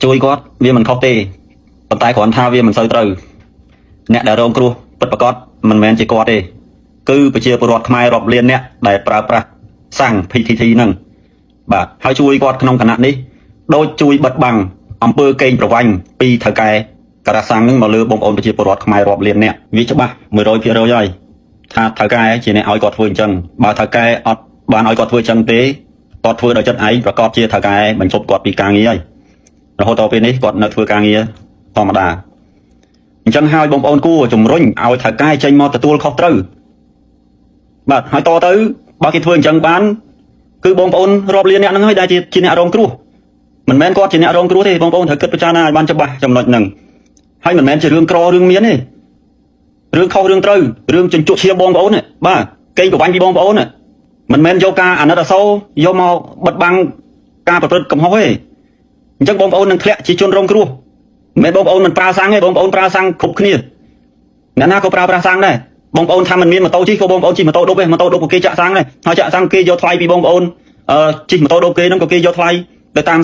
ជួយគាត់វាមិនខុសទេប៉ុន្តែគ្រាន់ថាវាមិនសូវត្រូវអ្នកដែលរងគ្រោះពិតប្រាកដមិនមែនជាគាត់ទេគឺប្រជាពលរដ្ឋខ្មែររាប់លានអ្នកដែលប្រើប្រាស់សាំង PTT ហ្នឹងបាទហើយជួយគាត់ក្នុងគណៈនេះដូចជួយបិទបាំងអំពើកេងប្រវ័ញ្ចពីថៅកែការ៉ាសាំងហ្នឹងមកលើបងប្អូនប្រជាពលរដ្ឋខ្មែររាប់លានអ្នកវាច្បាស់ 100% ហើយថាថៅកែជាអ្នកឲ្យគាត់ធ្វើអញ្ចឹងបើថៅកែអត់បានឲ្យគាត់ធ្វើអញ្ចឹងទេគាត់ធ្វើដោយចិត្តឯងប្រកបជាថៅកែបញ្ឈប់គាត់ពីការងារហើយរហូតដល់ពេលនេះគាត់នៅធ្វើការងារធម្មតាអញ្ចឹងហើយបងប្អូនគួរជំរុញឲ្យថៅកែចេញមកទទួលខុសត្រូវបាទហើយតទៅបើគេធ្វើអញ្ចឹងបានគឺបងប្អូនរាប់លានអ្នកហ្នឹងហើយដែលជាអ្នករងគ្រោះមិនមែនគាត់ជាអ្នករងគ្រោះទេបងប្អូនត្រូវគិតពិចារណាឲ្យបានច្បាស់ចំណុចហ្នឹងហើយមិនមែនជារឿងក្ររឿងមានទេរឿងខុសរឿងត្រូវរឿងជញ្ជក់ឈាមបងប្អូនបាទកេងប្រវ័ញ្ចពីបងប្អូនមិនមែនយកការអាណិតអាសូរយកមកបិទបាំងការប្រព្រឹត្តកំហុសទេអញ្ចឹងបងប្អូននឹងធ្លាក់ជាជនរងគ្រោះមិនមែនបងប្អូនមិនប្រើសាំងទេបងប្អូនប្រើសាំងគ្រប់គ្នាអ្នកណាក៏ប្រើប្រាស់សាំងដែរបងប្អូនថាមិនមានម៉ូតូជិះក៏បងប្អូនជិះម៉ូតូឌុបទេម៉ូតូឌុបក៏គេចាក់សាំងដែរហើយចាក់សាំងគេយកថ្លៃពីបងប្អូនជិះម៉ូតូឌុបគេហ្នឹងក៏គេយកថ្លៃទៅតាម